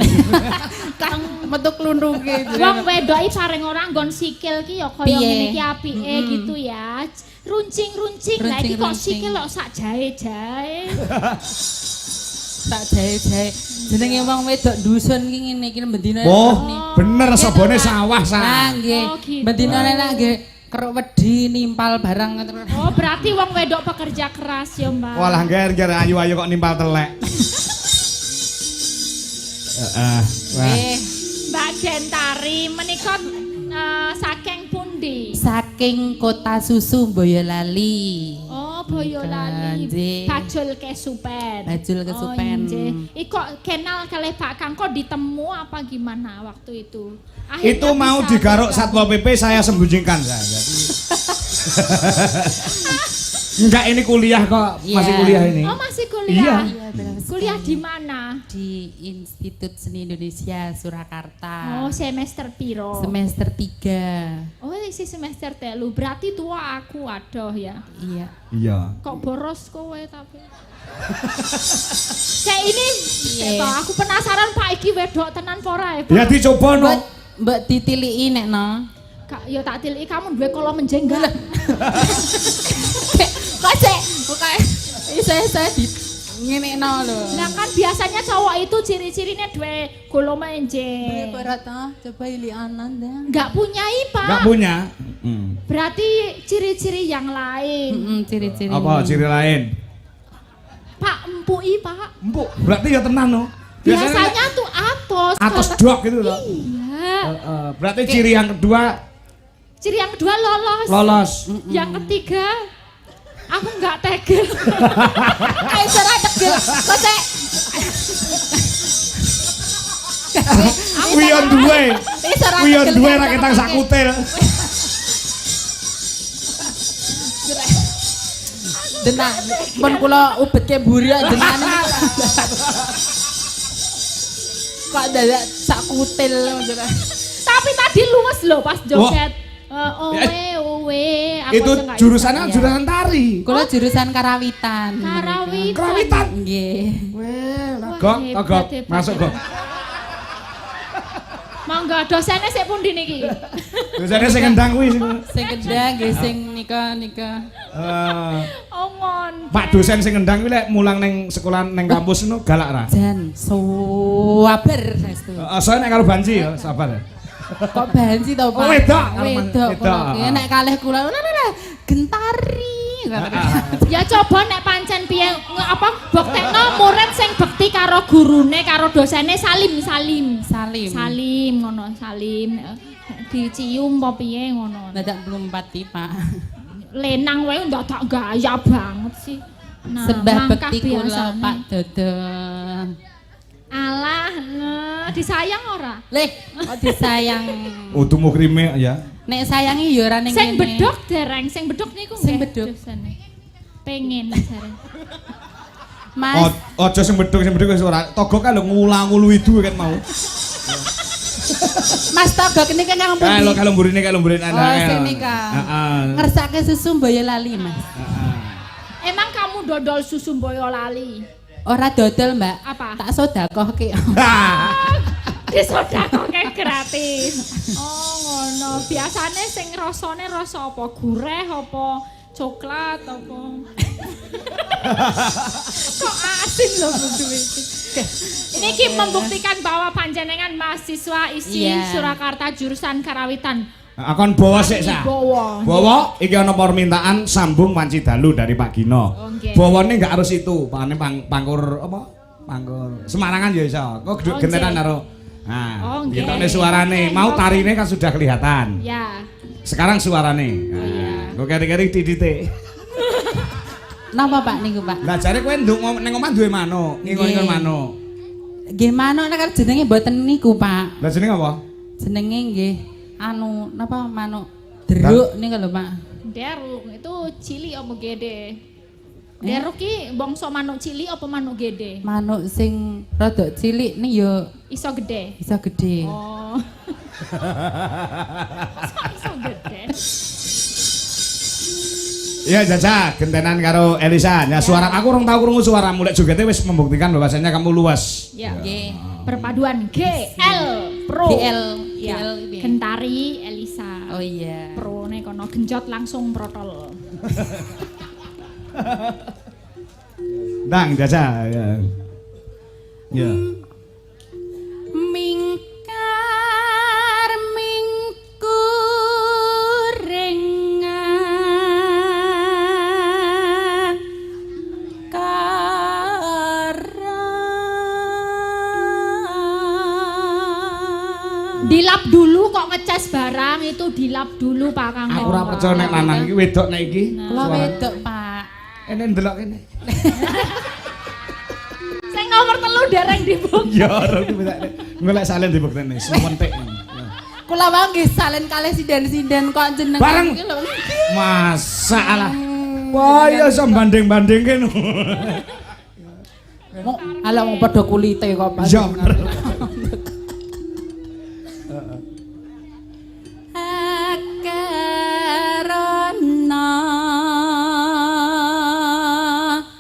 Kang metu klundruke. Wong wedoki paring ora nggon sikil ki ya kaya Piye? ngene iki apike gitu ya. Runcing-runcing lah iki kok Runcing-runcing. sikil kok sak jae-jae. Tak jae-jae. Jenenge wong wedok dusun ki ngene iki bendina. Oh, bener sabone sawah Nah, sa. nggih. Oh, gitu. Bendina nek nggih keruk wedi nimpal barang terus. Oh, berarti wong wedok pekerja keras ya, Mbak. Walah ger ayu-ayu kok nimpal telek. Heeh. Wah. Mbak Gentari menika saking pundi? Saking kota susu Boyolali. Oh, Boyolali. Nggih. Bajul Kesupen. Bajul Kesupen. Oh, nggih. Iko kenal kalih Pak Kang kok ditemu apa gimana waktu itu? Itu mau bisa digaruk bergabung. Satpol PP saya sembunyikan saya. Jadi enggak ini kuliah kok, masih Iya. kuliah ini. Oh, masih kuliah. Iya. Kuliah di mana? Di Institut Seni Indonesia Surakarta. Oh, semester piro? Semester 3. Oh, isi semester telu. Berarti tua aku adoh ya. Iya. Iya. Kok boros kowe tapi. Kayak ini, Iya. Pak, aku penasaran Pak iki wedok tenan apa ora ya, Pak? Ya dicoba no. Mbak ditiliki nek no. Kak, ya tak tiliki kamu duwe kolom menjenggal. Kok sih? Pokoke saya di ngene no lho. Nah kan biasanya cowok itu ciri-cirinya duwe kolom menjeng. Berata coba ili ananda. Enggak punyai, Pak. Enggak punya. Berarti ciri-ciri yang lain. Ciri-ciri. Apa ciri lain? Pak empui, Pak. Empuk. Berarti ya tenan no. Biasanya tuh atos. atas dok gitu loh. Iya. Berarti ciri yang kedua Ciri yang kedua lolos. lolos. Yang ketiga aku nggak tegel. Ayo cara tegel. Kok sih? Wion duwe. Wion duwe raketang sakutil. Denang, pun kula ubetke mburi jenengan. Kok dadak sak kutil Tapi tadi luwes loh pas joget. Owe. Aku Itu aja nggak jurusannya bisa. jurusan tari. Kula jurusan karawitan. Karawitan. Karawitan. Nggih. Gok, hebat, gok, hebat, masuk hebat. gok. Mangga dosennya sik pundi niki? Jurusannya sing ngendang kuwi. Sing kedang nggih sing nika. Oh ngon. Pak dosen sing ngendang kuwi lek mulang ning sekolah ning kampus ngono galak ra? Jan sabar saestu. Soalnya nek karo Banci ya sabar. Kok banci to, Pak? Oh, wedok. Wedok. Wedok. kula. Nek kalih kula gentari. Ya coba nek pancen piye buktekno murid sing bekti karo gurune karo dosene salim. Salim ngono, salim. Dicium apa piye ngono. Dadak belum pati, Pak. Lenang wae ndadak gaya banget sih. Nah, Sembah mangkah bekti kula, biasane. Pak Dodo. Alah, disayang ora? Leh, kok disayang. Utuh mukrime ya. Nek sayangi ya ora ning Sing kene. bedok dereng, sing bedok niku Sing nggih bedok. dosane. Pengen jare. Mas, Ojo sing bedhug wis ora. Togok kan lho ngulang-ngulu itu kan mau. Mas Togo kene kan yang pundi? Kalau mburine Oh, sing nika. Heeh. Ngersake susu Boyolali, Mas. Emang kamu dodol susu Boyolali? Ora dodol, Mbak. Apa? Tak sedakohke. Disodakoke gratis. Oh, ngono. Biasane sing rasane rasa apa? Gureh apa coklat apa? Kok asin loh kudu iki. Ini ki membuktikan bahwa panjenengan mahasiswa isi Iya. Surakarta jurusan Karawitan. Akon bawa sik sa. Bawa. Bawa iki ana permintaan sambung Wanci Dalu dari Pak Gino. Oke. Bawane enggak harus itu, pakane pangkur apa? Pangkur Semarangan ya iso. Kok Oh, gentenan nggih. karo. Nah, Oh, nggih. gitone suarane. Mau tarine kan sudah kelihatan. Ya. Sekarang suarane. Nah, kok keri-keri didite. Napa Pak niku, Pak? Lah jare kowe nduk ning omah duwe manuk, ngingon-ingon Nggih. manuk. Nggih manuk nek jenenge mboten niku, Pak. Lah jenenge apa? Jenenge nggih anu napa manuk deruk niku lho, Pak. Deruk itu cilik apa gede? Deruk ki bangsa manuk cilik apa manuk gede? Manuk sing rada cilik nih yo Iso gede. bisa gede. Oh. Masa iso gede. Iya Jaja, gentenan karo Elisa. Ya suara aku urung tau krungu suaramu lek jogete wis membuktikan bahwasanya kamu luas. Ya. Nggih. Perpaduan GL Pro. GL. Ya. GL piye? Gentari Elisa. Oh iya. Pro nih kono genjot langsung protol. Ndang Jaja ya. Ya. Mingkar mingkurengan Dilap dulu kok ngecas barang itu dilap dulu Pak Kang. Aku ora percaya nek lanang iki wedok nek iki. Kula wedok, Pak. Ene ndelok kene. Sing nomor 3 dereng dibuk. Ya ora golek salin dibukteni sementik. Kula wae nggih salen kalih sinden-sinden kok jeneng Bareng. iki lho. Masalah. Wah ya iso banding-bandingke no. Mau ala wong padha kulite kok Pak. Ya bener.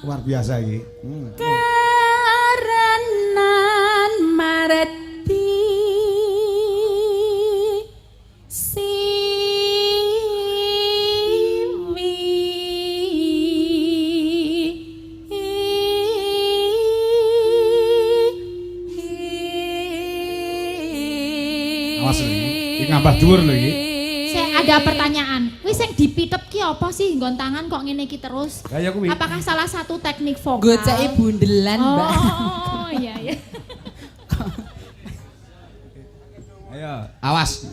Luar biasa iki. Karanan mareti Awas lho iki ngambah dhuwur lho iki. Saya ada pertanyaan. Wis sing dipitep ki apa sih nggon tangan kok ngene iki terus? Kaya kuwi. Apakah salah satu teknik vokal? goceki bundelan, Mbak. Oh, iya iya. Ayo, awas.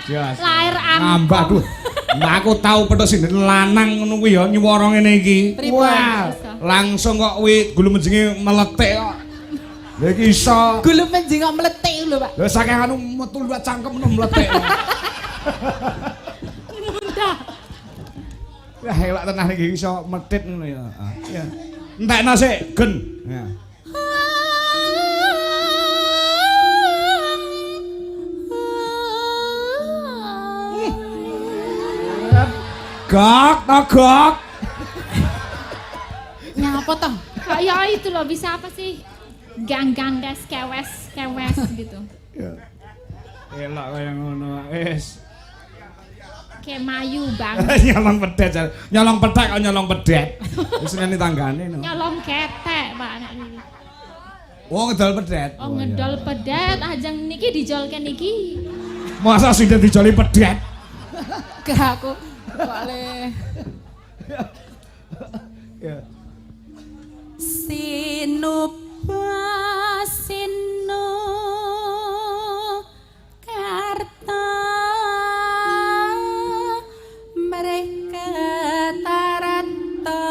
Jas. Lahir Ngambah duh. Nah aku tahu pedes sinten lanang ngono kuwi ya nyuwara ngene iki. Pripun? Wah, langsung kok kuwi gulu menjenge meletik kok. Lha iki iso. Gulu menjing kok meletik lho, Pak. Lha saking anu metu luwat cangkem meletik. mudah. Wah, elak tenan iki iso medhit ngono ya. Ya. Entekno sik, gen. Ya. Gok, gok. Nyapa toh? Kayak itu loh, bisa apa sih? Gang-gang kewes gitu. Ya. Elak kaya ngono. Wis. Kayak mayu bang. Nyolong pedet. Nyolong pedet kok nyolong pedet. Wis neni tanggane no. Nyolong ketek pak anak ini. Oh ngedol pedet. Oh ngedol pedet, ajang niki dijolke niki. Masa sudah dijoli pedet? Ke aku. Wale. Ya. Sinupa sinu karta mereka tarata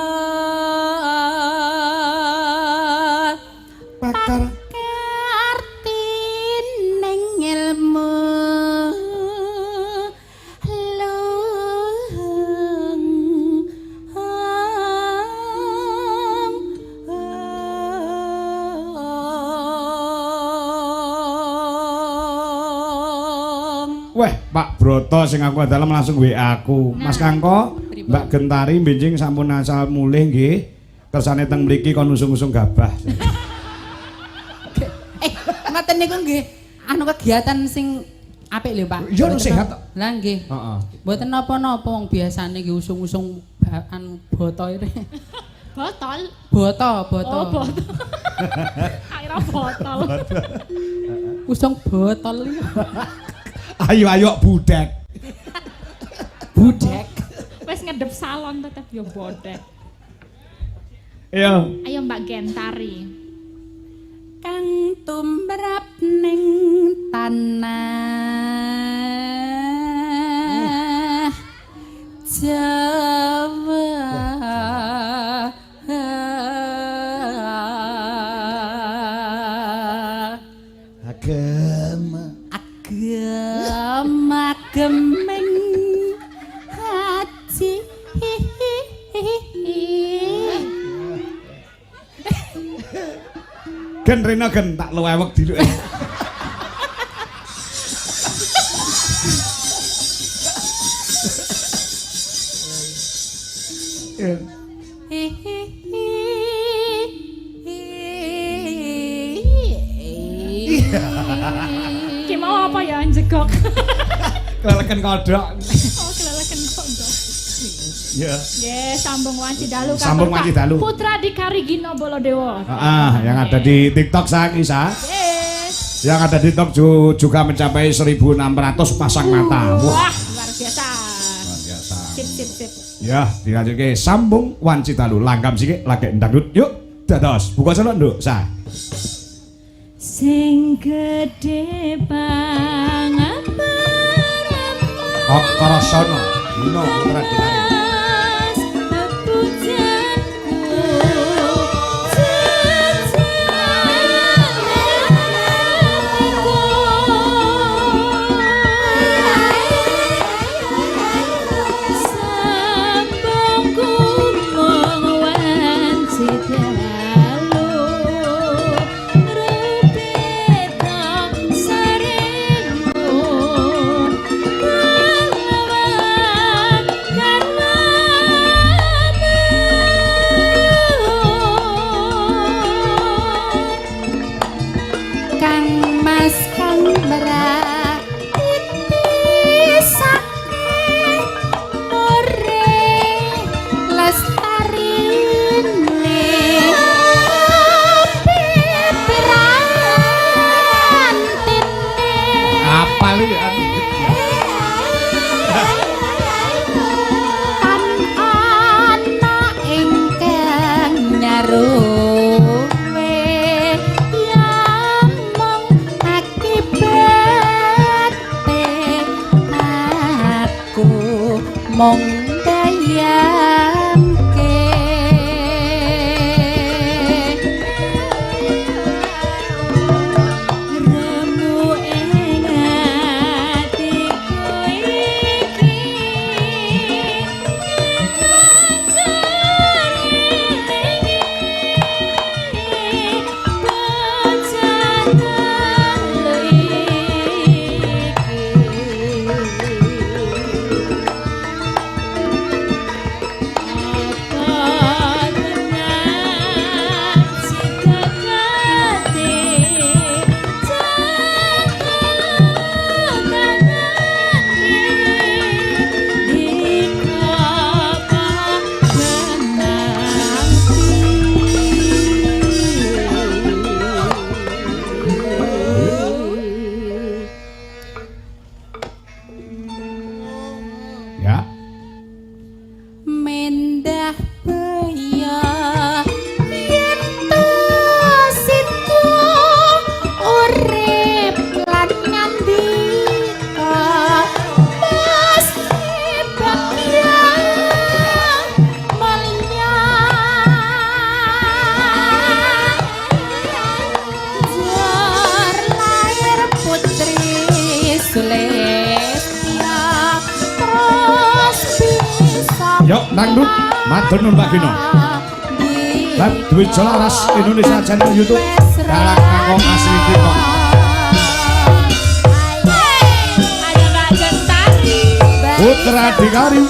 Pakar. kartin neng ilmu Weh, Pak Broto sing aku adalah langsung WA aku. Mas Kangko, Mbak Gentari benjing sampun asal mulih nggih. Kersane teng mriki kon usung-usung gabah. Ngaten niku nggih anu kegiatan sing apik lho, Pak. Iya, sehat. Lah nggih. Heeh. Mboten napa-napa wong biasane nggih usung-usung anu boto ire. Botol. Boto. Oh botol. Kira botol. Usung botol iki. Ayo budek. Budek. Wes ngedep salon tetep yo bodek. Iya. Ayo Mbak Gentari. Kang tumrap ning tanah Jawa agama gemeng haji Gen rena gen tak lewek diluk. Ki mau apa ya njegok? Keleleken kodok. Oh, keleleken kodok. Ya. Sambung Wanci Dalu Kak Sambung Berkah. Wanci Dalu. Putra di Karigino Bolodewo. Yang ada di TikTok saya kisah. Yes. Yang ada di TikTok juga mencapai 1.600 pasang mata. Wah, luar biasa. Luar biasa. Sip. Ya, dilanjut ke Sambung Wanci Dalu. Langgam sikit lagi dangdut. Yuk, dados. Buka celok nduk, sa. Sing gede pangaparama. Kok karasono. Dino putra dikari. mong dayamke remu ing atiku iki mendah baya yen to situ urip lan ngandika mesti bakya mulya jar lahir putri Sulestia terus bisa Yuk, dangdut, matur nuwun Mbak Gino. Lan duwe Jolaras Indonesia channel YouTube dalam kanggo asli kita. Ayo Mbak Gentari. Putra Dikari,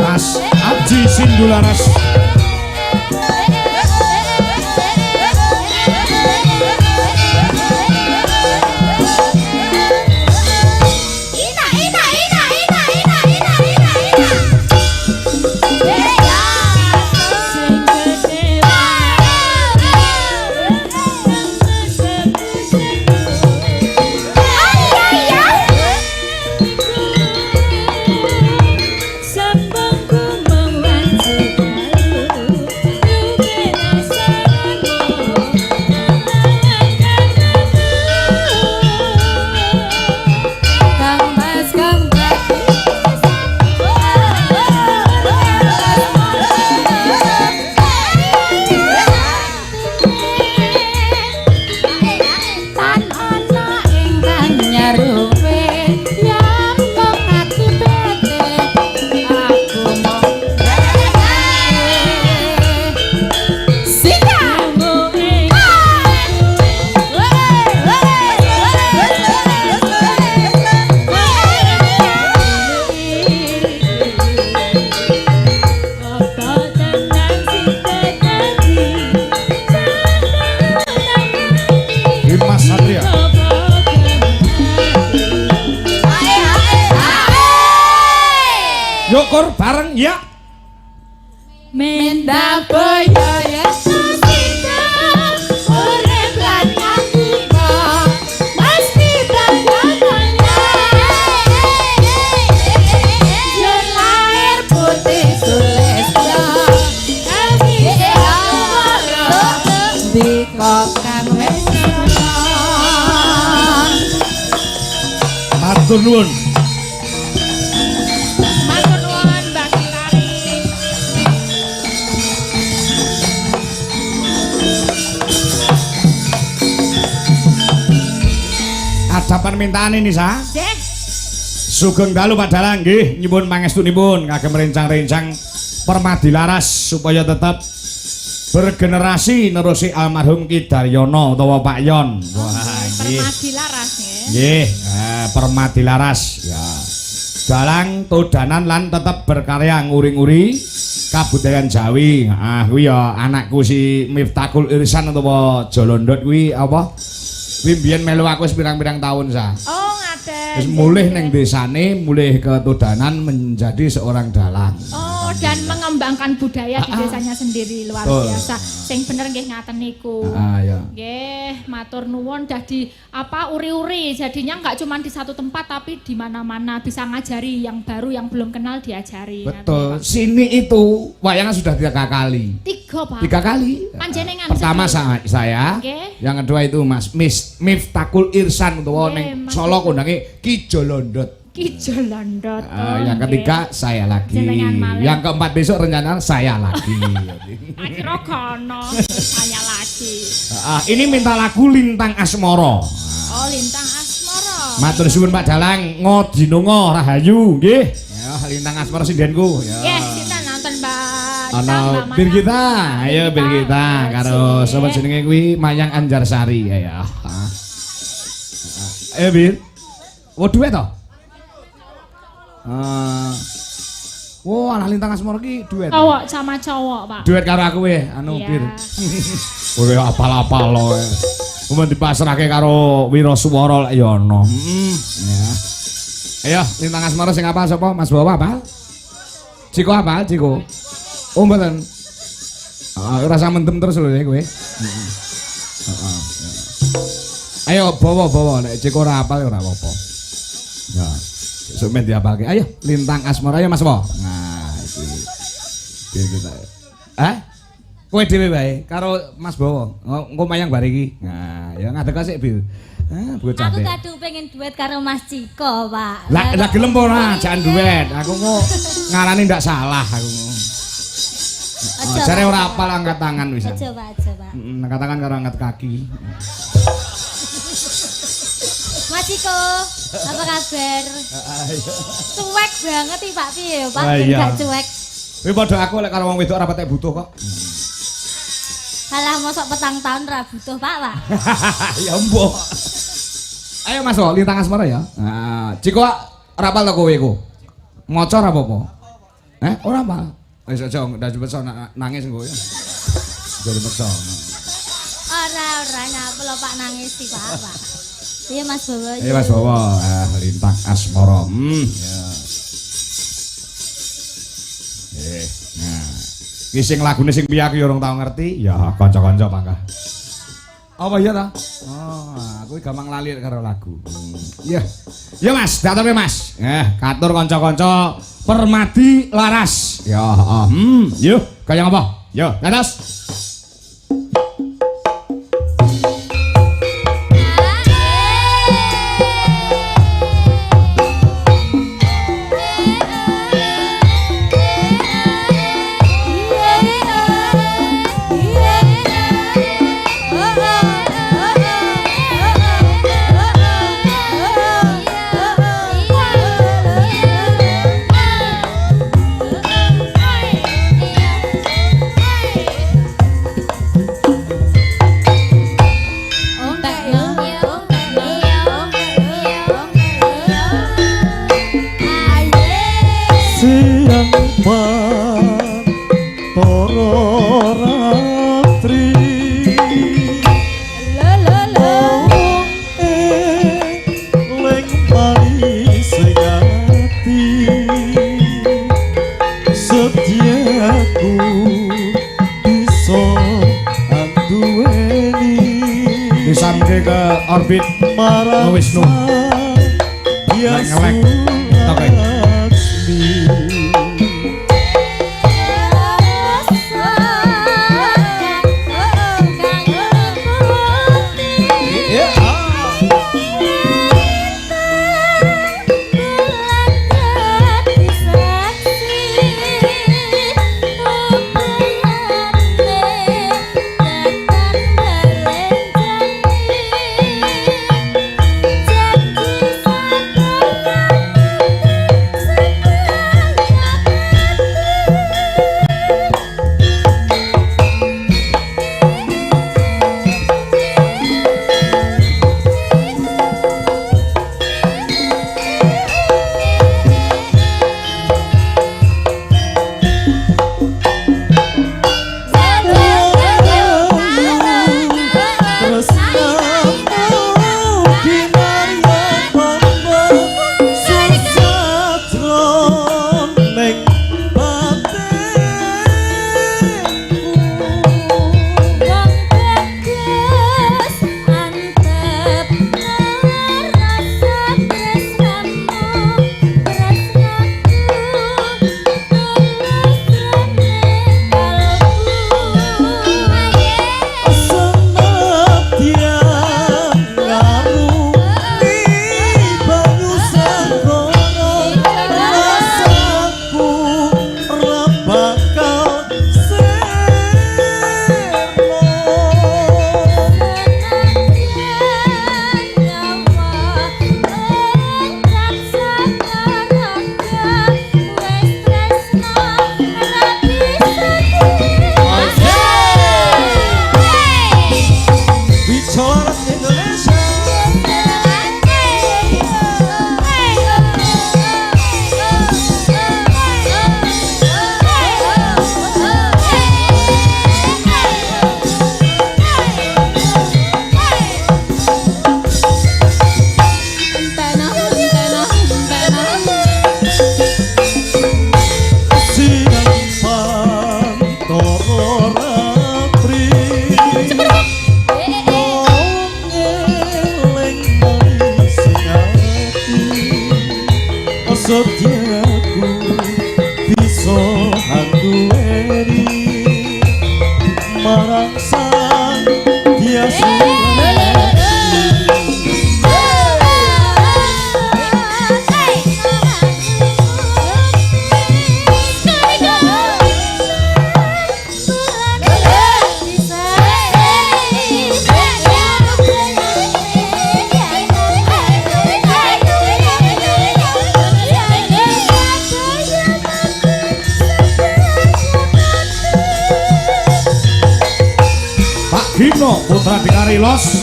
Mas Aji Sindularas. Sambungku mengwanci Yuk kur bareng ya. Menda boyo ya sasida urip lan nyandika mesti tandanya yen lair putih sulestra kami amara dika kang wis Matur nuwun. matur nuwun Mbak Kilari. Ada permintaan ini sa. Nggih. Sugeng dalu padahal nggih nyuwun pangestunipun kagem rencang-rencang Permadi laras supaya tetap bergenerasi nerusi almarhum Ki Daryono utawa Pak Yon. Wah, nggih. Permadi laras nggih. Nggih, Permadi laras ya. Dalang todanan lan tetap berkarya nguri-nguri kabudayan Jawi. Ah kuwi ya anakku si Miftahul Irsan utawa Jolondot kuwi apa? Kuwi mbiyen melu aku wis pirang-pirang tahun sa. Oh, ngaten. Wis mulih ning desane, mulih ke todanan menjadi seorang dalang. Oh, dan mengembangkan budaya di desanya sendiri luar Betul. biasa. Sing bener nggih ngaten niku. Ya. Nggih, matur nuwun dadi apa uri-uri. Jadinya nggak cuma di satu tempat tapi di mana-mana bisa ngajari yang baru yang belum kenal diajari. Betul. Sini itu wayangnya sudah 3 kali. 3, Pak. 3 kali. Panjenengan Pertama sedulur. saya, Oke. yang kedua itu Mas Miftahul Irsan utawa Oke, ning Mas. Solo kondange Ki Jolondot. Ki Jolondot. Yang ketiga saya lagi. Jenengan malih. Yang keempat besok rencana saya lagi. Akhirnya kono saya lagi. Ini minta lagu Lintang Asmara. Oh, Lintang Asmara. Matur suwun Pak Dalang, ngodinonga rahayu nggih. Ya Lintang Asmara sindenku ya. Yes, kita nonton Mbak. Ana bir kita, ayo bir kita karo sapa jenenge kuwi Mayang Anjarsari ya. Ayo bir. Oh duet to? Alah Lintang Asmara ki duet. Cowok sama cowok, Pak. Duet karo aku we, anu Iya. bir. Kowe apal-apal lo. Kuwi dipasrahke karo Wiraswara lek ya ono. Ya. Ayo Lintang Asmara sing apal sapa? Mas Bawa apal? Ciko apal, Ciko? Oh mboten. Rasa mendem terus lho ya kowe. Ayo bawa nek Ciko ora apal ya ora apa-apa. Ya. Besok men diapalke. Ayo Lintang Asmara ya Mas Wo. Nah, iki. Biar kita. Kowe dhewe wae karo Mas Bowo. Engko mayang bar iki. Nah, ya ngadeg sik, Bil. Bocah. Aku kadu pengen duet karo Mas Ciko, Pak. Lah gelem ora jangan duet. Aku kok ngarani ndak salah aku. Jare ora apal angkat tangan wis. Aja, Pak, aja, Pak. Angkat tangan karo angkat kaki. Mas Ciko, apa kabar? Cuek banget nih, Pak. Piye, Pak? Ah, iya. Gak cuek. Kuwi padha aku lek karo wong wedok ora patek butuh kok. Halah mosok petang tahun ra butuh, Pak, Pak. Ya mbok. Ayo Mas Wo, Lintang Asmara ya. Nah, Ciko ora apal to kowe iku? Maca ora apa-apa? Ora apal. Wis aja ndak cepet nangis engko ya. Jadi meksa. Ora nyapa lho, Pak, nangis sih, Pak. Iya, Mas Bowo. Ayo Mas Bowo, Lintang Asmara. Ya. Nah. Ki sing lagune sing piye aku ya urung tau ngerti. Ya kanca-kanca mangga. Apa ya ta? Oh, aku gampang lali karo lagu. Iya. Ya Mas, datur Mas. Katur kanca-kanca Permadi laras. Ya, yuk, kaya ngapa? Yo, dados. Orbit Wisnu. Ngelek. Oke. Setiaku bisa handuweni marang sang Hyang Gino Putra Dikarilos.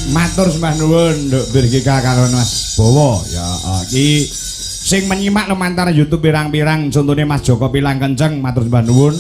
Matur sembah nuwun nduk Birgika karo Mas Bowo ya iki sing menyimak lumantar YouTube pirang-pirang contone Mas Joko Pilang Kenceng matur sembah nuwun.